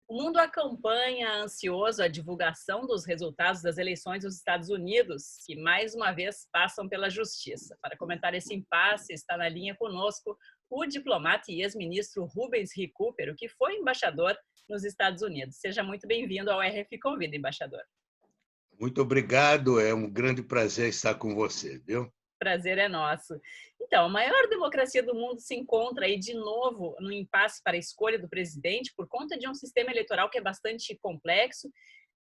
O mundo acompanha ansioso a divulgação dos resultados das eleições dos Estados Unidos, que mais uma vez passam pela justiça. Para comentar esse impasse, está na linha conosco o diplomata e ex-ministro Rubens Recupero, que foi embaixador nos Estados Unidos. Seja muito bem-vindo ao RF Convida, embaixador. Muito obrigado, é um grande prazer estar com você, viu? Prazer é nosso. Então, a maior democracia do mundo se encontra aí de novo no impasse para a escolha do presidente por conta de um sistema eleitoral que é bastante complexo.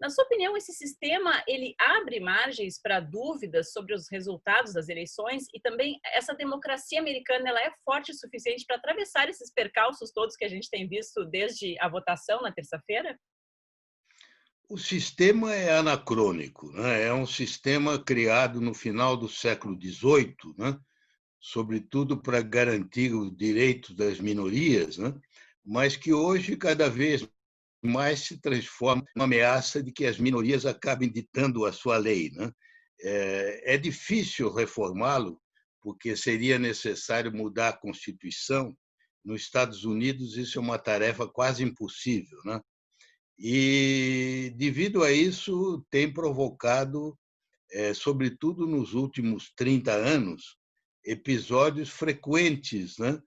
Na sua opinião, esse sistema ele abre margens para dúvidas sobre os resultados das eleições e também essa democracia americana ela é forte o suficiente para atravessar esses percalços todos que a gente tem visto desde a votação na terça-feira? O sistema é anacrônico, né? É um sistema criado no final do século XVIII, né? Sobretudo para garantir os direitos das minorias, né? Mas que hoje cada vez mais se transforma em uma ameaça de que as minorias acabem ditando a sua lei, né? É difícil reformá-lo, porque seria necessário mudar a Constituição. Nos Estados Unidos, isso é uma tarefa quase impossível, né? E, devido a isso, tem provocado, sobretudo nos últimos 30 anos, episódios frequentes, né,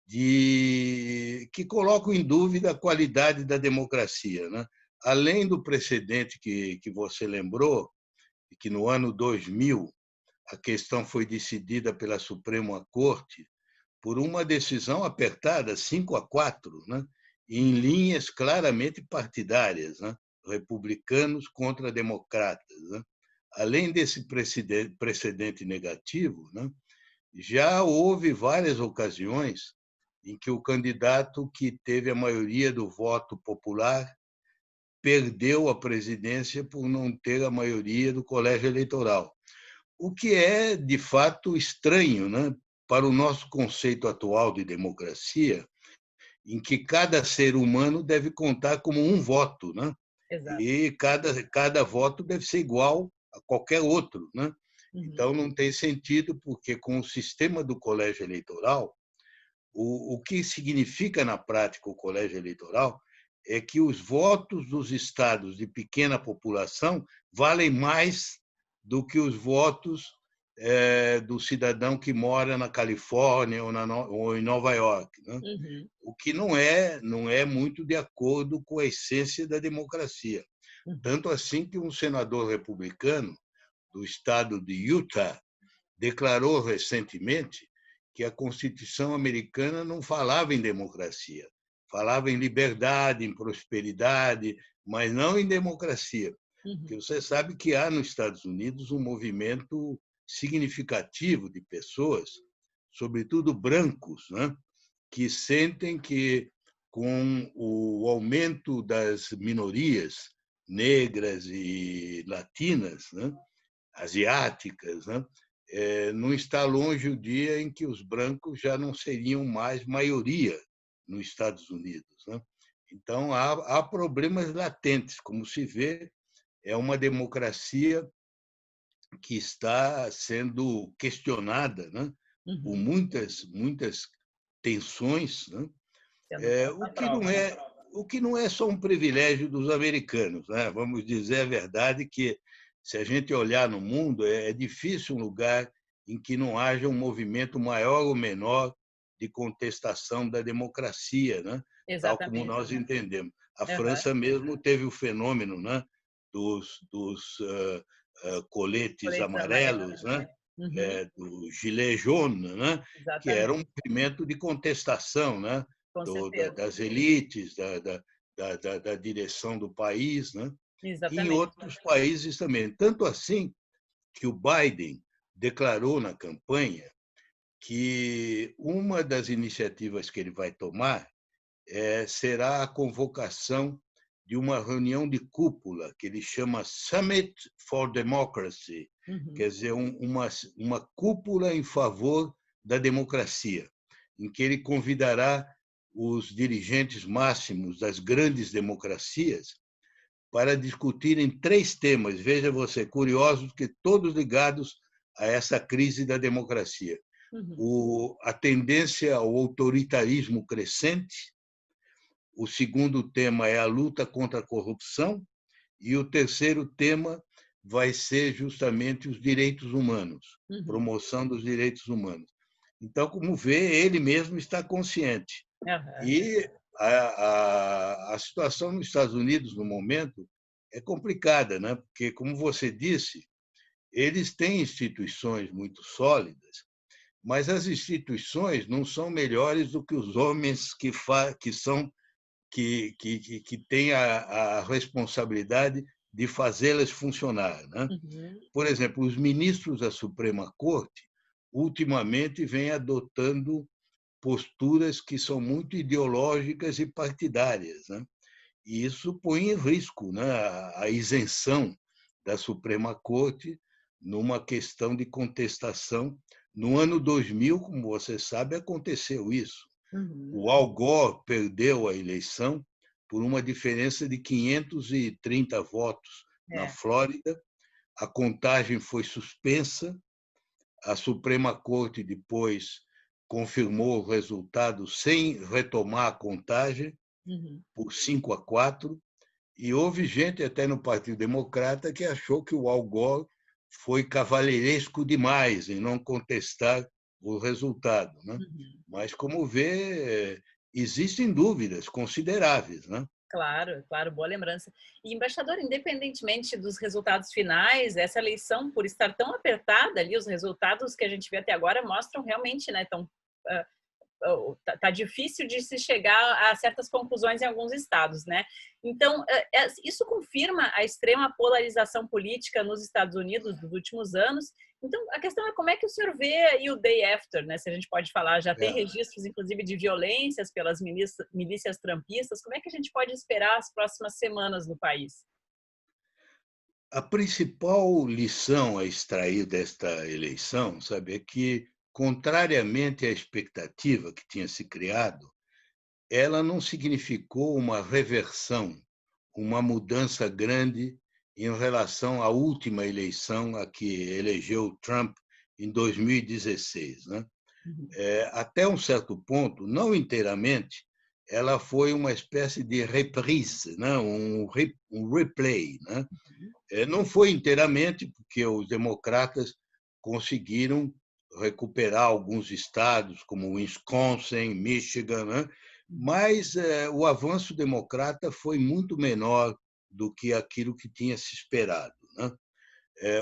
que colocam em dúvida a qualidade da democracia, né? Além do precedente que você lembrou, que no ano 2000 a questão foi decidida pela Suprema Corte por uma decisão apertada, 5-4, né? Em linhas claramente partidárias, né? Republicanos contra democratas, né? Além desse precedente negativo, né? Já houve várias ocasiões em que o candidato que teve a maioria do voto popular perdeu a presidência por não ter a maioria do colégio eleitoral. O que é, de fato, estranho, né, para o nosso conceito atual de democracia, em que cada ser humano deve contar como um voto, né? Exato. E cada voto deve ser igual a qualquer outro, né? Uhum. Então, não tem sentido, porque com o sistema do colégio eleitoral, o que significa na prática o colégio eleitoral é que os votos dos estados de pequena população valem mais do que os votos do cidadão que mora na Califórnia ou em Nova York, né? Uhum. O que não é muito de acordo com a essência da democracia. Uhum. Tanto assim que um senador republicano do estado de Utah declarou recentemente que a Constituição americana não falava em democracia, falava em liberdade, em prosperidade, mas não em democracia. Porque Uhum. você sabe que há nos Estados Unidos um movimento significativo de pessoas, sobretudo brancos, né, que sentem que, com o aumento das minorias negras e latinas, né, asiáticas, né, não está longe o dia em que os brancos já não seriam mais maioria nos Estados Unidos, né? Então, há problemas latentes. Como se vê, é uma democracia que está sendo questionada, né, por Uhum. muitas tensões, né? Sendo posta O à que não prova, né? é o que não é só um privilégio dos americanos, né? Vamos dizer a verdade que, se a gente olhar no mundo, é difícil um lugar em que não haja um movimento maior ou menor de contestação da democracia, né? Tal como Exatamente. nós entendemos. A Aham. França mesmo teve o fenômeno, né, dos coletes Coletes amarelos, amarelos, né? né? Uhum. Do gilet jaune, né? Que era um Exatamente, movimento de contestação, né? com certeza. Das elites, da direção do país, né? E em Exatamente. outros países também. Tanto assim que o Biden declarou na campanha que uma das iniciativas que ele vai tomar será a convocação de uma reunião de cúpula, que ele chama Summit for Democracy, Uhum. quer dizer, uma cúpula em favor da democracia, em que ele convidará os dirigentes máximos das grandes democracias para discutirem 3 temas, veja você, curiosos, que todos ligados a essa crise da democracia. Uhum. A tendência ao autoritarismo crescente, o segundo tema é a luta contra a corrupção, e o terceiro tema vai ser justamente os direitos humanos, promoção dos direitos humanos. Então, como vê, ele mesmo está consciente. E a situação nos Estados Unidos, no momento, é complicada, né? Porque, como você disse, eles têm instituições muito sólidas, mas as instituições não são melhores do que os homens que têm a responsabilidade de fazê-las funcionar, né? Por exemplo, os ministros da Suprema Corte ultimamente vêm adotando posturas que são muito ideológicas e partidárias, né? E isso põe em risco, né, a isenção da Suprema Corte numa questão de contestação. No ano 2000, como você sabe, aconteceu isso. O Al Gore perdeu a eleição por uma diferença de 530 votos na Flórida. A contagem foi suspensa. A Suprema Corte depois confirmou o resultado sem retomar a contagem, por 5-4, e houve gente até no Partido Democrata que achou que o Al Gore foi cavalheiresco demais em não contestar o resultado, né? Mas, como vê, existem dúvidas consideráveis, né? Claro, claro, boa lembrança. E, embaixador, independentemente dos resultados finais, essa eleição, por estar tão apertada ali, os resultados que a gente vê até agora mostram realmente, né, tá difícil de se chegar a certas conclusões em alguns estados, né? Então, isso confirma a extrema polarização política nos Estados Unidos dos últimos anos. Então, a questão é como é que o senhor vê aí o day after, né? Se a gente pode falar, já tem registros, inclusive, de violências pelas milícias trumpistas. Como é que a gente pode esperar as próximas semanas no país? A principal lição a extrair desta eleição, sabe, é que, contrariamente à expectativa que tinha se criado, ela não significou uma reversão, uma mudança grande em relação à última eleição a que elegeu Trump em 2016, né? Até um certo ponto, não inteiramente, ela foi uma espécie de reprise, né? um replay, né? Não foi inteiramente, porque os democratas conseguiram recuperar alguns estados, como Wisconsin, Michigan, né? Mas o avanço democrata foi muito menor do que aquilo que tinha se esperado, né?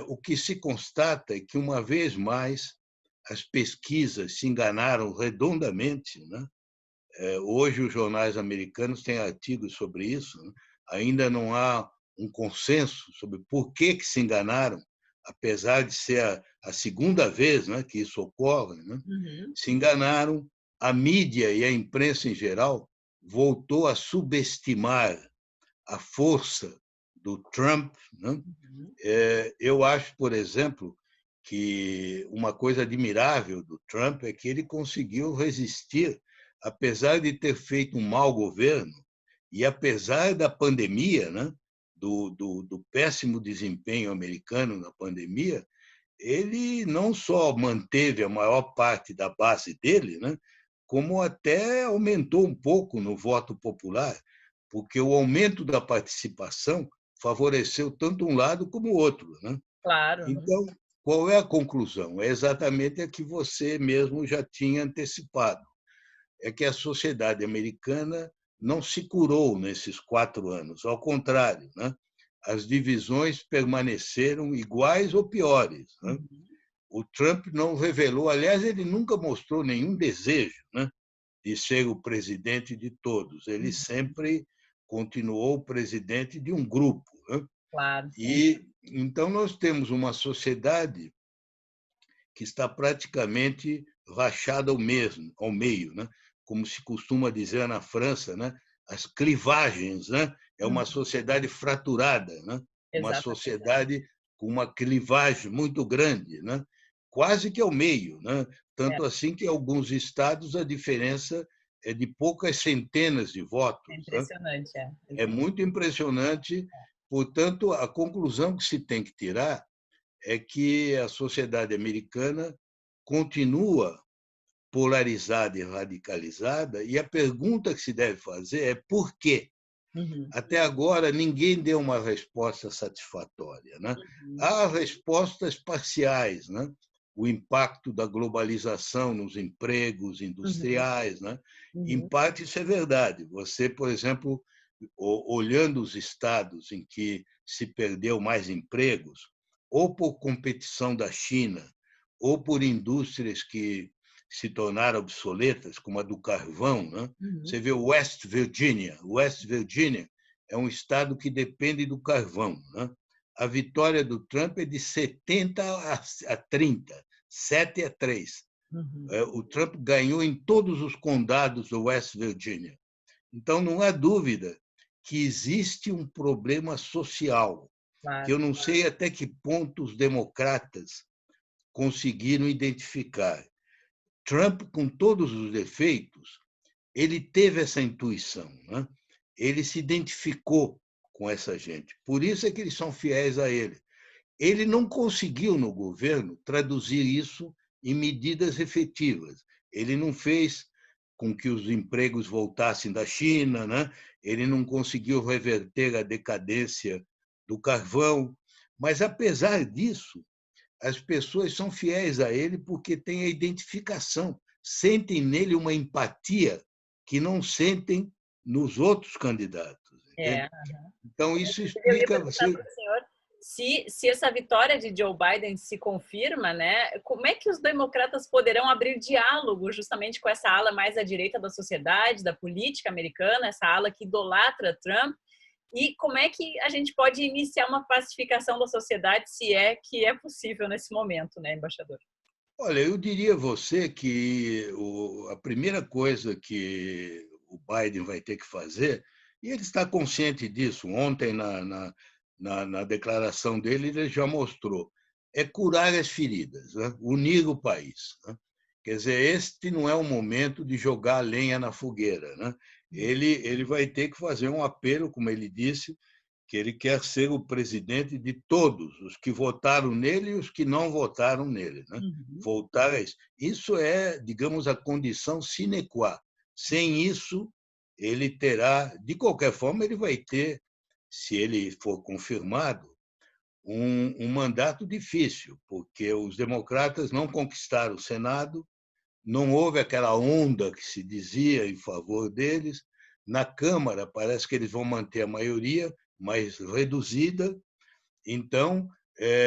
O que se constata é que, uma vez mais, as pesquisas se enganaram redondamente, né? Hoje, os jornais americanos têm artigos sobre isso, né? Ainda não há um consenso sobre por que se enganaram, apesar de ser a segunda vez, né, que isso ocorre, né? Se enganaram. A mídia e a imprensa em geral voltou a subestimar a força do Trump, né? Eu acho, por exemplo, que uma coisa admirável do Trump é que ele conseguiu resistir, apesar de ter feito um mau governo e apesar da pandemia, né, do péssimo desempenho americano na pandemia. Ele não só manteve a maior parte da base dele, né, como até aumentou um pouco no voto popular, porque o aumento da participação favoreceu tanto um lado como o outro, né? Claro. Então, qual é a conclusão? É exatamente a que você mesmo já tinha antecipado. É que a sociedade americana não se curou nesses 4 anos, ao contrário, né? As divisões permaneceram iguais ou piores, né? O Trump não revelou, aliás, ele nunca mostrou nenhum desejo, né, de ser o presidente de todos. Ele sempre continuou o presidente de um grupo, né? Claro. E então nós temos uma sociedade que está praticamente rachada ao meio, né? Como se costuma dizer na França, né? As clivagens, né? É uma sociedade fraturada, né? Uma sociedade com uma clivagem muito grande, né? Quase que ao meio, né? Tanto assim que, em alguns estados, a diferença é de poucas centenas de votos. É impressionante, É muito impressionante. Portanto, a conclusão que se tem que tirar é que a sociedade americana continua polarizada e radicalizada, e a pergunta que se deve fazer é por quê? Uhum. Até agora, ninguém deu uma resposta satisfatória, né? Uhum. Há respostas parciais, né? O impacto da globalização nos empregos Uhum. industriais, né? Em Uhum. parte, isso é verdade. Você, por exemplo, olhando os estados em que se perdeu mais empregos, ou por competição da China, ou por indústrias que se tornaram obsoletas, como a do carvão, né? Uhum. Você vê o West Virginia. West Virginia é um estado que depende do carvão, né? A vitória do Trump é de 70 a 30, 7-3. Uhum. O Trump ganhou em todos os condados do West Virginia. Então, não há dúvida que existe um problema social, que Claro. eu não sei até que ponto os democratas conseguiram identificar. Trump, com todos os defeitos, ele teve essa intuição, né? Ele se identificou com essa gente. Por isso é que eles são fiéis a ele. Ele não conseguiu, no governo, traduzir isso em medidas efetivas. Ele não fez com que os empregos voltassem da China, né? Ele não conseguiu reverter a decadência do carvão. Mas, apesar disso, as pessoas são fiéis a ele porque têm a identificação, sentem nele uma empatia que não sentem nos outros candidatos, É. entende? Então, isso Eu ia explica perguntar você. para o senhor se essa vitória de Joe Biden se confirma, né? Como é que os democratas poderão abrir diálogo justamente com essa ala mais à direita da sociedade, da política americana, essa ala que idolatra Trump? E como é que a gente pode iniciar uma pacificação da sociedade, se é que é possível nesse momento, né, embaixador? Olha, eu diria a você que a primeira coisa que o Biden vai ter que fazer, e ele está consciente disso, ontem na declaração dele ele já mostrou, é curar as feridas, né? Unir o país, né? Quer dizer, este não é o momento de jogar lenha na fogueira, né? Ele vai ter que fazer um apelo, como ele disse, que ele quer ser o presidente de todos, os que votaram nele e os que não votaram nele, né? Uhum. Voltar a isso. Isso é, digamos, a condição sine qua. Sem isso, ele terá, de qualquer forma, ele vai ter, se ele for confirmado, um mandato difícil, porque os democratas não conquistaram o Senado, não houve aquela onda que se dizia em favor deles. Na Câmara, parece que eles vão manter a maioria, mas reduzida. Então,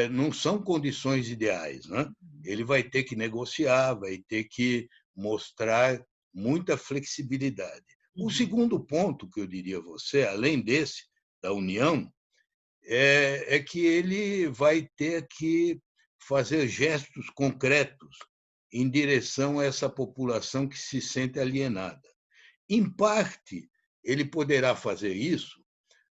não são condições ideais, né? Ele vai ter que negociar, vai ter que mostrar muita flexibilidade. O Uhum. segundo ponto que eu diria a você, além desse, da união, é que ele vai ter que fazer gestos concretos em direção a essa população que se sente alienada. Em parte, ele poderá fazer isso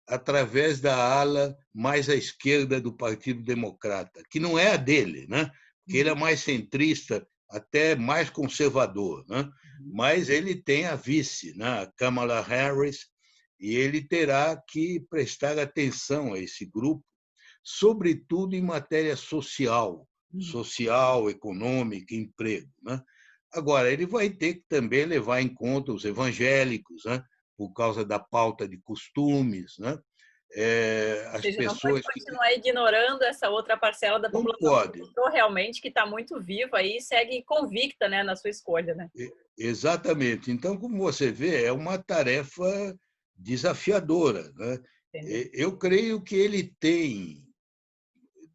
através da ala mais à esquerda do Partido Democrata, que não é a dele, né? Que ele é Uhum. mais centrista, até mais conservador, né? Uhum. Mas ele tem a vice, né? A Kamala Harris, e ele terá que prestar atenção a esse grupo, sobretudo em matéria social, Uhum. social, econômica, emprego, né? Agora, ele vai ter que também levar em conta os evangélicos, né? Por causa da pauta de costumes, né? Ou As seja, não pode pessoas que continuar ignorando essa outra parcela da não população que podem. mostrou realmente que está muito viva e segue convicta, né, na sua escolha, né? Exatamente. Então, como você vê, é uma tarefa desafiadora, né? Entendeu? Eu creio que ele tem,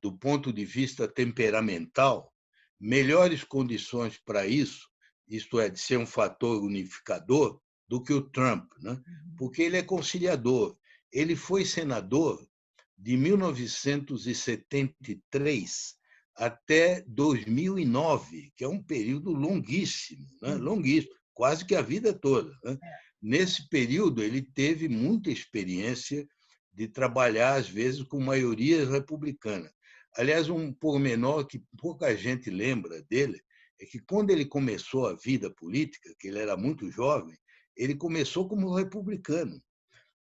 do ponto de vista temperamental, melhores condições para isso, isto é, de ser um fator unificador, do que o Trump, né? Uhum. Porque ele é conciliador. Ele foi senador de 1973 até 2009, que é um período longuíssimo, né? Uhum. Longuíssimo, quase que a vida toda, né? Nesse período, ele teve muita experiência de trabalhar, às vezes, com maioria republicana. Aliás, um pormenor que pouca gente lembra dele é que, quando ele começou a vida política, que ele era muito jovem, ele começou como republicano.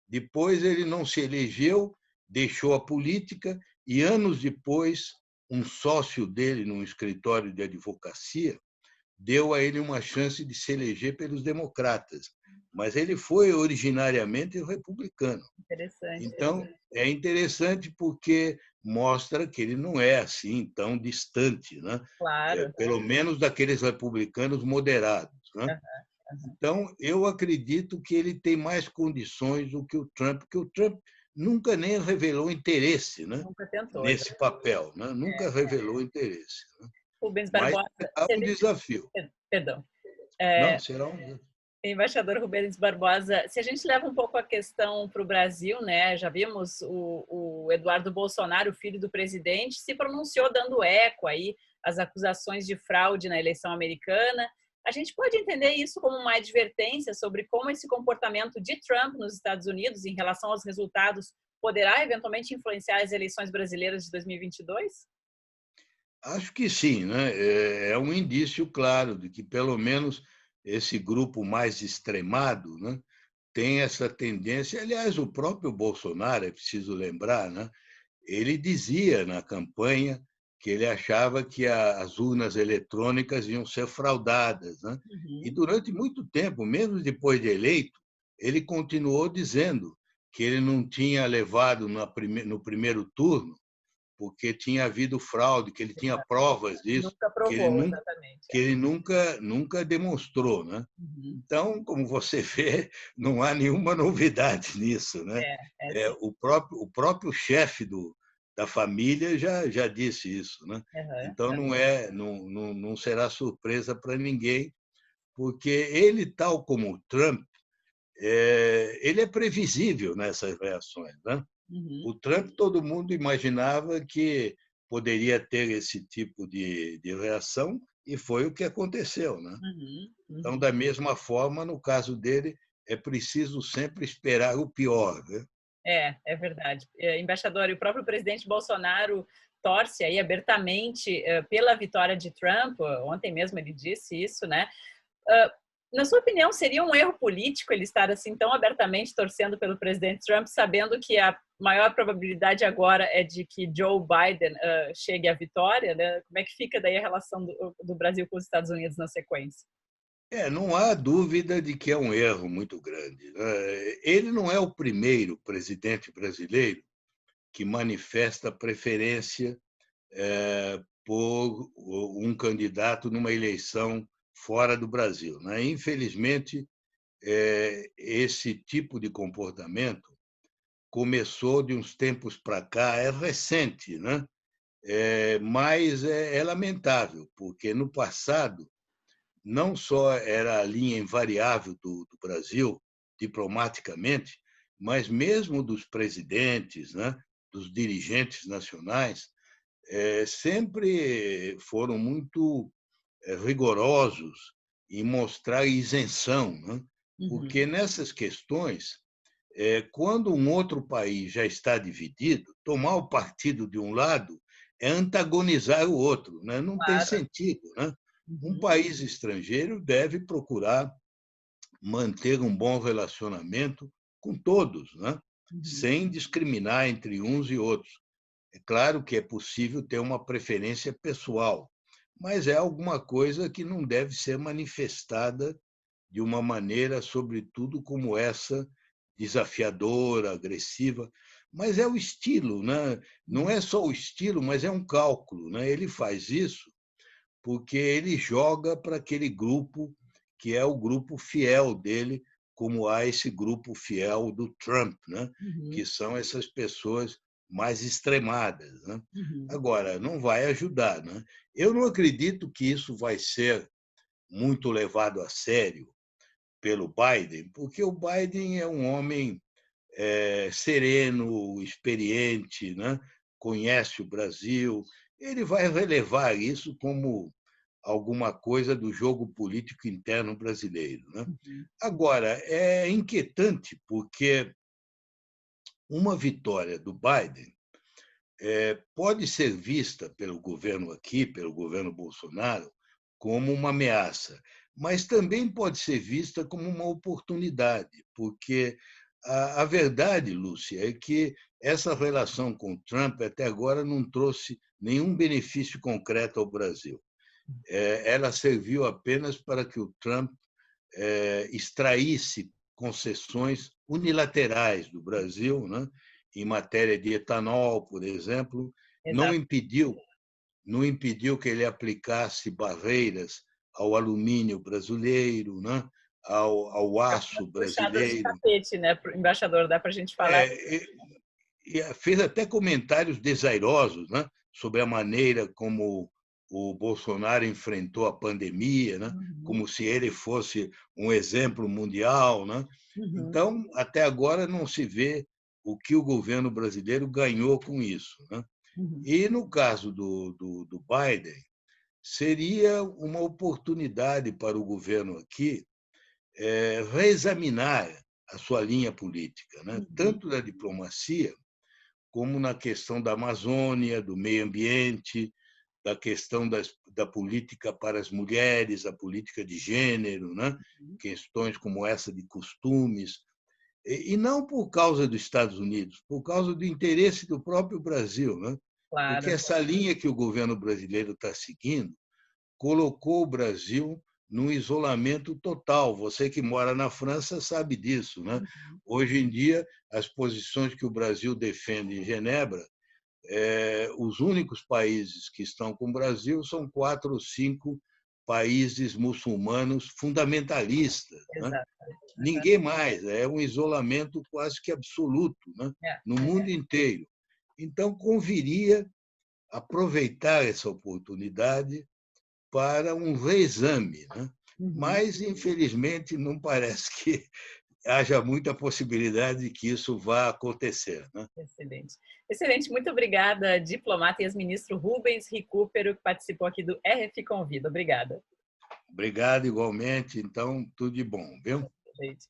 Depois, ele não se elegeu, deixou a política e, anos depois, um sócio dele num escritório de advocacia deu a ele uma chance de se eleger pelos democratas, mas ele foi originariamente republicano. Interessante. Então, é interessante porque mostra que ele não é assim tão distante, né? Claro. Pelo menos daqueles republicanos moderados, né? Aham, aham. Então, eu acredito que ele tem mais condições do que o Trump, porque o Trump nunca nem revelou interesse, né, Nunca tentou, é nesse papel, né? Nunca revelou interesse. Né? Rubens Mas Barbosa, será se a um gente, desafio. perdão, Não, será um desafio. embaixador Rubens Barbosa, se a gente leva um pouco a questão para o Brasil, né? Já vimos o Eduardo Bolsonaro, filho do presidente, se pronunciou dando eco aí às acusações de fraude na eleição americana. A gente pode entender isso como uma advertência sobre como esse comportamento de Trump nos Estados Unidos em relação aos resultados poderá eventualmente influenciar as eleições brasileiras de 2022? Acho que sim, né? É um indício claro de que, pelo menos, esse grupo mais extremado, né, tem essa tendência. Aliás, o próprio Bolsonaro, é preciso lembrar, né? Ele dizia na campanha que ele achava que as urnas eletrônicas iam ser fraudadas, né? E Uhum. durante muito tempo, mesmo depois de eleito, ele continuou dizendo que ele não tinha levado no primeiro turno porque tinha havido fraude, que ele tinha provas disso, Nunca que ele provou, nunca, exatamente. que ele nunca demonstrou, né? Uhum. Então, como você vê, não há nenhuma novidade nisso, né? É sim. O próprio chefe da família já disse isso, né? Aham. Então não será surpresa para ninguém, porque ele, tal como o Trump, ele é previsível nessas reações, né? Uhum. O Trump, todo mundo imaginava que poderia ter esse tipo de reação, e foi o que aconteceu, né? Uhum. Então, Uhum. da mesma forma, no caso dele, é preciso sempre esperar o pior, né? É verdade. Embaixador, e o próprio presidente Bolsonaro torce aí abertamente pela vitória de Trump. Ontem mesmo ele disse isso, né? Ah, Na sua opinião, seria um erro político ele estar assim tão abertamente torcendo pelo presidente Trump, sabendo que a maior probabilidade agora é de que Joe Biden chegue à vitória, né? Como é que fica daí a relação do Brasil com os Estados Unidos na sequência? Não há dúvida de que é um erro muito grande, né? Ele não é o primeiro presidente brasileiro que manifesta preferência por um candidato numa eleição fora do Brasil, né? Infelizmente, esse tipo de comportamento começou de uns tempos para cá, é recente, né? Mas é lamentável, porque no passado não só era a linha invariável do Brasil, diplomaticamente, mas mesmo dos presidentes, né? Dos dirigentes nacionais, sempre foram muito rigorosos em mostrar isenção, né? Porque Uhum. nessas questões, quando um outro país já está dividido, tomar o partido de um lado é antagonizar o outro, né? Não tem Claro. sentido, né? Um Uhum. país estrangeiro deve procurar manter um bom relacionamento com todos, né? Uhum. Sem discriminar entre uns e outros. É claro que é possível ter uma preferência pessoal, mas é alguma coisa que não deve ser manifestada de uma maneira, sobretudo, como essa, desafiadora, agressiva. Mas é o estilo, né? Não Uhum. é só o estilo, mas é um cálculo. Né? Ele faz isso porque ele joga para aquele grupo que é o grupo fiel dele, como há esse grupo fiel do Trump, né? Uhum. Que são essas pessoas mais extremadas. Né? Uhum. Agora, não vai ajudar. Né? Eu não acredito que isso vai ser muito levado a sério pelo Biden, porque o Biden é um homem sereno, experiente, né? Conhece o Brasil, ele vai relevar isso como alguma coisa do jogo político interno brasileiro. Né? Uhum. Agora, é inquietante porque uma vitória do Biden pode ser vista pelo governo aqui, pelo governo Bolsonaro, como uma ameaça, mas também pode ser vista como uma oportunidade, porque a verdade, Lúcia, é que essa relação com Trump até agora não trouxe nenhum benefício concreto ao Brasil. ela serviu apenas para que o Trump extraísse concessões unilaterais do Brasil, né, em matéria de etanol, por exemplo, não Exato. impediu, não impediu que ele aplicasse barreiras ao alumínio brasileiro, né, ao aço Puxadas de brasileiro. tapete, né, embaixador, dá para a gente falar. E fez até comentários desairosos, né, sobre a maneira como o Bolsonaro enfrentou a pandemia, né, Uhum, como se ele fosse um exemplo mundial, né? uhum, Então, até agora não se vê o que o governo brasileiro ganhou com isso, né? uhum. E no caso do Biden, seria uma oportunidade para o governo aqui reexaminar a sua linha política, né? Uhum, Tanto da diplomacia como na questão da Amazônia, do meio ambiente, da questão da política para as mulheres, a política de gênero, né? uhum. Questões como essa de costumes, e não por causa dos Estados Unidos, por causa do interesse do próprio Brasil, né? Porque Claro, essa linha que o governo brasileiro está seguindo colocou o Brasil num isolamento total. Você que mora na França sabe disso, né? uhum, Hoje em dia, as posições que o Brasil defende em Genebra, os únicos países que estão com o Brasil são 4 ou 5 países muçulmanos fundamentalistas, né? exato. Ninguém mais, é um isolamento quase que absoluto, né? É, No mundo inteiro. Então, conviria aproveitar essa oportunidade para um reexame, né? uhum. Mas, infelizmente, não parece que haja muita possibilidade de que isso vá acontecer, né? Excelente. Excelente, muito obrigada, diplomata e ex-ministro Rubens Recupero, que participou aqui do RF Convida. Obrigada. Obrigado igualmente, então, tudo de bom, viu? Gente.